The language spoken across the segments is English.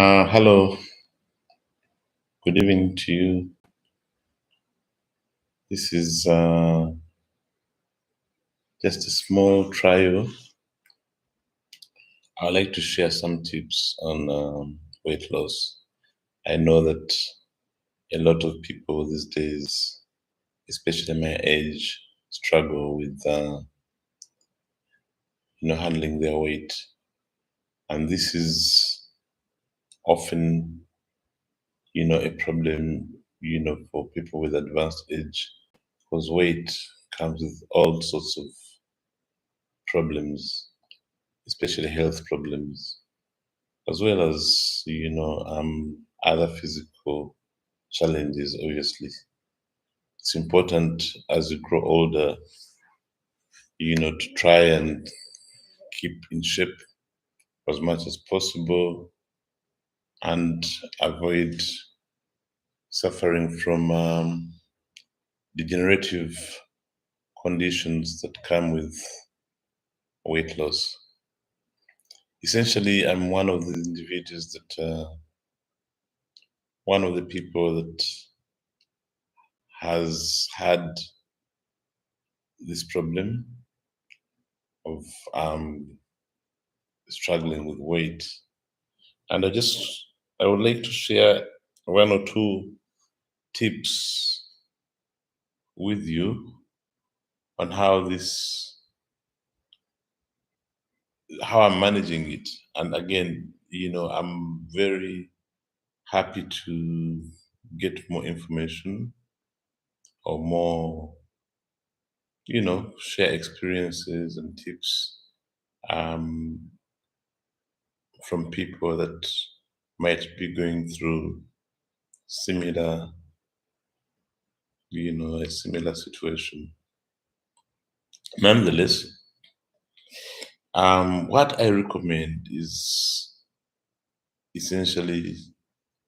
Hello, good evening to you. This is just a small trial. I'd like to share some tips on weight loss. I know that a lot of people these days, especially my age, struggle with handling their weight, and this is often a problem for people with advanced age because weight comes with all sorts of problems, especially health problems, as well as other physical challenges. Obviously, it's important as you grow older, to try and keep in shape as much as possible and avoid suffering from degenerative conditions that come with weight loss. Essentially, I'm one of the individuals one of the people that has had this problem of struggling with weight. And I would like to share one or two tips with you on how I'm managing it. And again, I'm very happy to get more information or more, share experiences and tips um, from people that might be going through similar, a similar situation. Nonetheless, what I recommend is essentially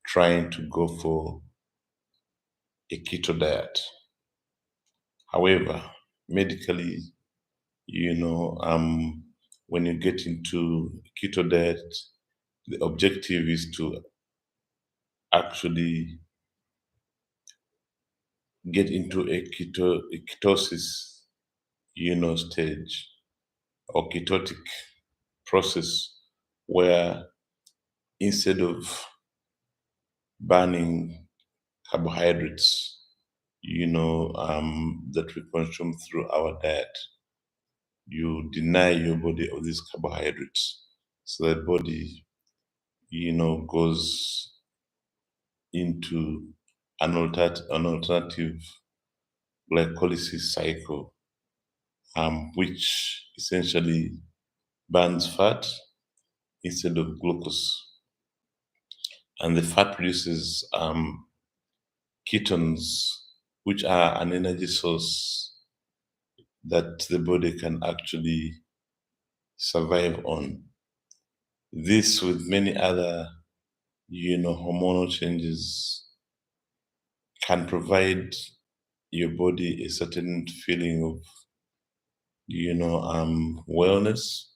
trying to go for a keto diet. However, medically, when you get into keto diet, the objective is to actually get into a ketosis, stage or ketotic process where instead of burning carbohydrates, that we consume through our diet, you deny your body of these carbohydrates. So that body, goes into an alternative glycolysis cycle, which essentially burns fat instead of glucose. And the fat produces ketones, which are an energy source that the body can actually survive on. This, with many other, hormonal changes, can provide your body a certain feeling of, wellness.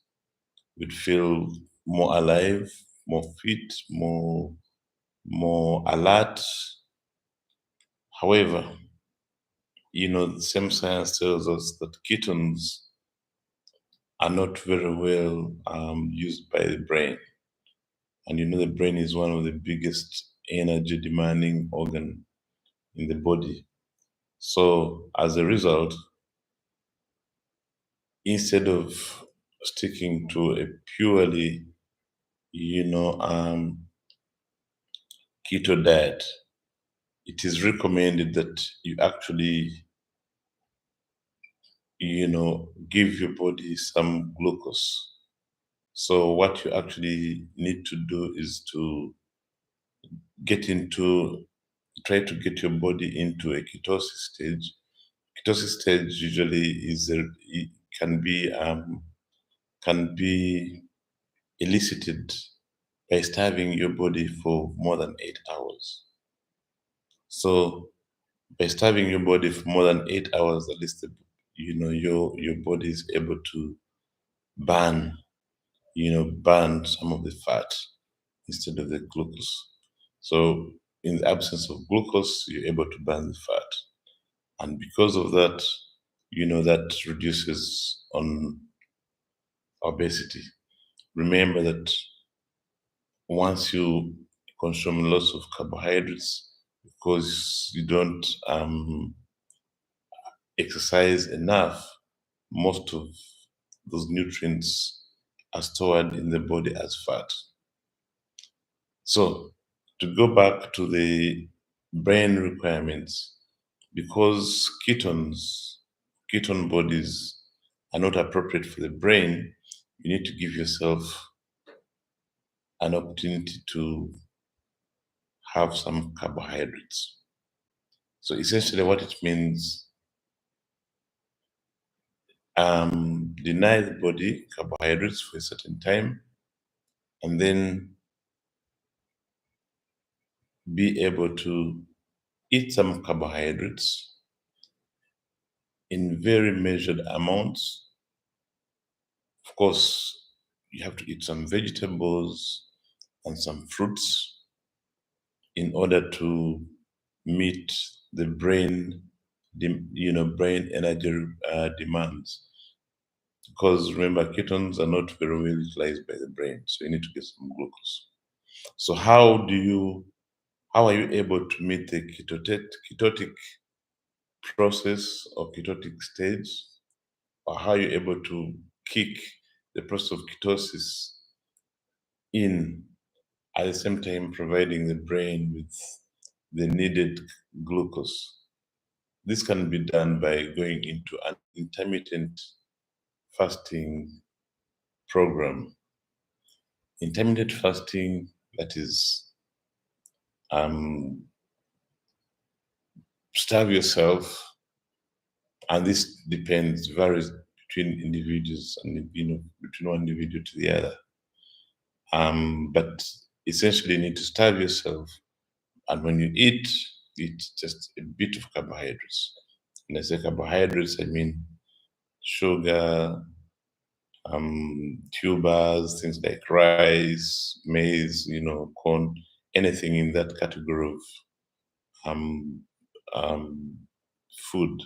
Would feel more alive, more fit, more alert. However, the same science tells us that ketones are not very well used by the brain. And the brain is one of the biggest energy demanding organ in the body. So as a result, instead of sticking to a purely, keto diet, it is recommended that you actually, give your body some glucose. So what you actually need to do is to get into try to get your body into a ketosis stage. Ketosis stage usually it can be elicited by starving your body for more than 8 hours. So by starving your body for more than 8 hours, at least your body is able to burn burn some of the fat. instead of the glucose. So in the absence of glucose, you're able to burn the fat. And because of that, that reduces on obesity. Remember that once you consume lots of carbohydrates, because you don't exercise enough, most of those nutrients are stored in the body as fat. So, to go back to the brain requirements, because ketone bodies are not appropriate for the brain, you need to give yourself an opportunity to have some carbohydrates. So, essentially, what it means, deny the body carbohydrates for a certain time, and then be able to eat some carbohydrates in very measured amounts. Of course, you have to eat some vegetables and some fruits in order to meet the brain energy demands. Because remember, ketones are not very well utilized by the brain, so you need to get some glucose. So how are you able to meet the ketotic process or ketotic stage, or how are you able to kick the process of ketosis in at the same time providing the brain with the needed glucose? This can be done by going into an intermittent fasting program. Intermittent fasting, that is, starve yourself, and this varies between individuals and between one individual to the other. But essentially, you need to starve yourself, and when you eat just a bit of carbohydrates. When I say carbohydrates, I mean sugar, tubers, things like rice, maize, corn, anything in that category of um, um, food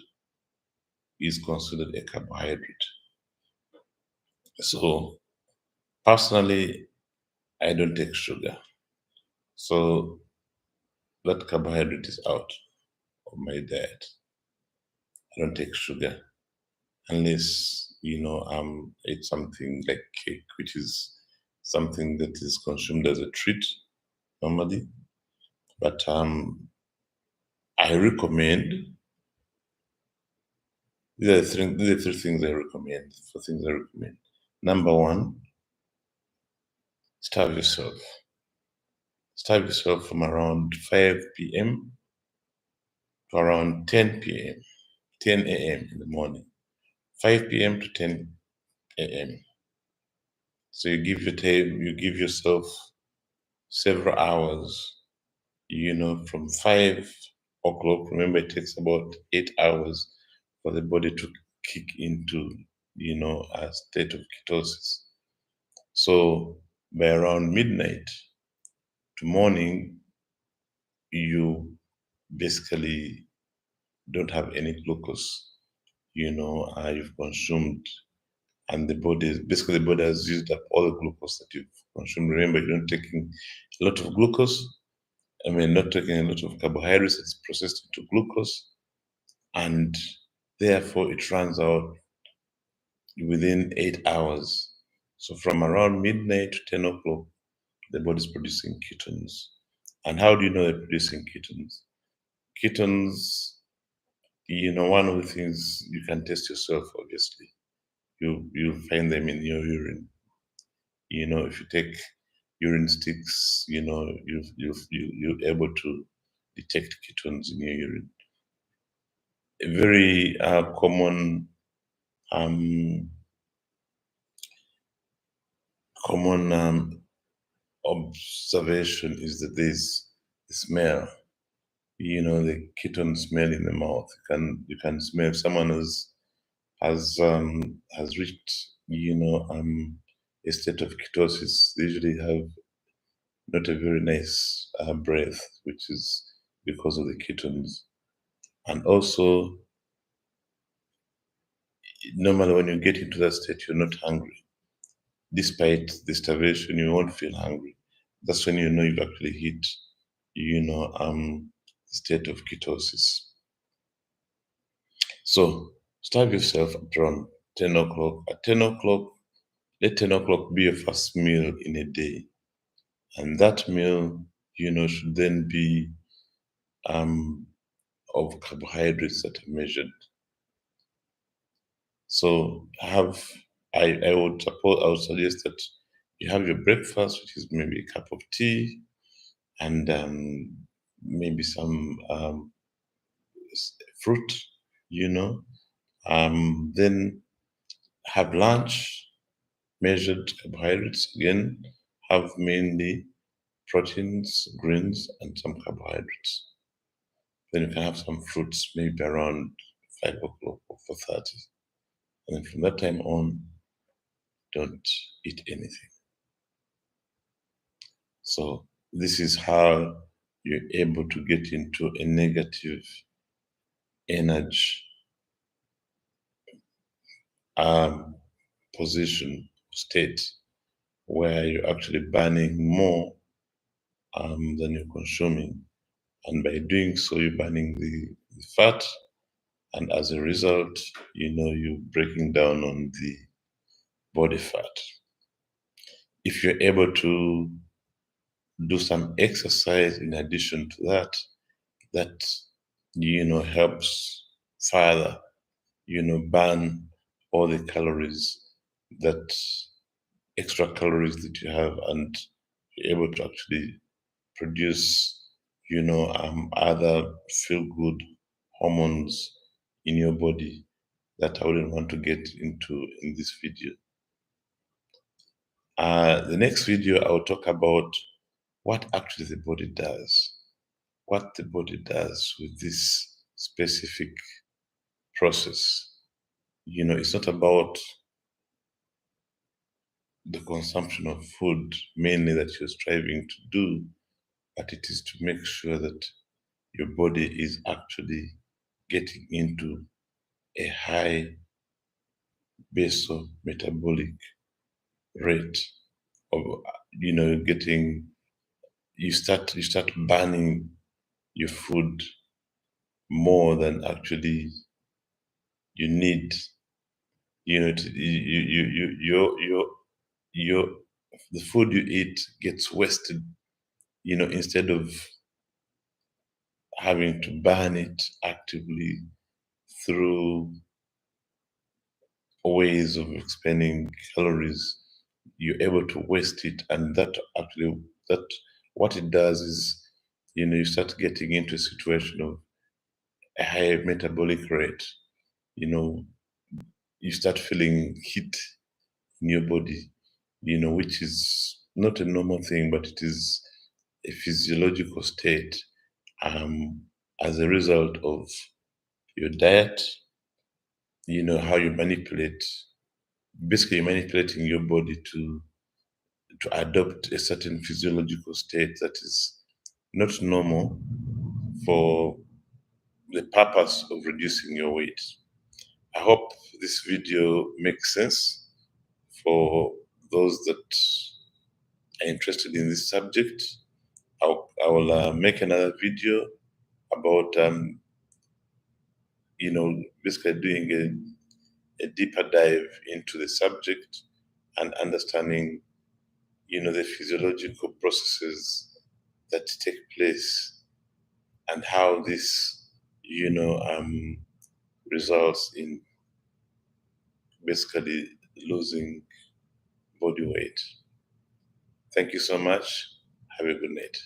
is considered a carbohydrate. So personally, I don't take sugar. So that carbohydrate is out of my diet. I don't take sugar unless, it's something like cake, which is something that is consumed as a treat normally. But I recommend these are three things I recommend. Four things I recommend. Number one, starve yourself. Starve yourself from around 5 p.m. to around 10 p.m., 10 a.m. in the morning. 5 p.m. to 10 a.m. So you give yourself several hours, from 5 o'clock. Remember, it takes about 8 hours for the body to kick into, a state of ketosis. So by around midnight to morning, you basically don't have any glucose, you've consumed, and the body has used up all the glucose that you've consumed. Remember, you're not taking a lot of glucose. I mean, not taking a lot of carbohydrates, it's processed into glucose, and therefore it runs out within 8 hours. So from around midnight to 10 o'clock, the body's producing ketones. And how do you know they're producing ketones? Ketones, one of the things you can test yourself, obviously. You find them in your urine. If you take urine sticks, you're able to detect ketones in your urine. A very um, common observation is that there's the smell. The ketone smell in the mouth. You can smell if someone has reached a state of ketosis. They usually have not a very nice breath, which is because of the ketones. And also, normally when you get into that state, you're not hungry. Despite the starvation, you won't feel hungry. That's when you know you've actually hit, state of ketosis. So starve yourself at around 10 o'clock. At 10 o'clock, let 10 o'clock be your first meal in a day. And that meal, should then be of carbohydrates that are measured. So I would suggest that you have your breakfast, which is maybe a cup of tea and maybe some fruit, you know. Then have lunch, measured carbohydrates. Again, have mainly proteins, greens, and some carbohydrates. Then you can have some fruits, maybe around 5 o'clock or 4:30. And then from that time on, don't eat anything. So this is how you're able to get into a negative energy um, position, state, where you're actually burning more than you're consuming. And by doing so, you're burning the fat. And as a result, you're breaking down on the body fat. If you're able to do some exercise in addition to that, that, helps further, burn all the calories, that extra calories that you have, and be able to actually produce, other feel good hormones in your body that I wouldn't want to get into in this video. The next video, I'll talk about what actually the body does, what the body does with this specific process. It's not about the consumption of food mainly that you're striving to do, but it is to make sure that your body is actually getting into a high basal metabolic rate of, getting, you start burning your food more than actually you need. Your the food you eat gets wasted, instead of having to burn it actively through ways of expending calories. You're able to waste it, and that what it does is, you start getting into a situation of a high metabolic rate. you know you start feeling heat in your body, which is not a normal thing, but it is a physiological state, as a result of your diet, how you manipulate, basically you're manipulating your body to adopt a certain physiological state that is not normal for the purpose of reducing your weight. I hope this video makes sense for those that are interested in this subject. I will make another video about, basically doing a deeper dive into the subject and understanding, the physiological processes that take place and how this, results in basically losing body weight. Thank you so much. Have a good night.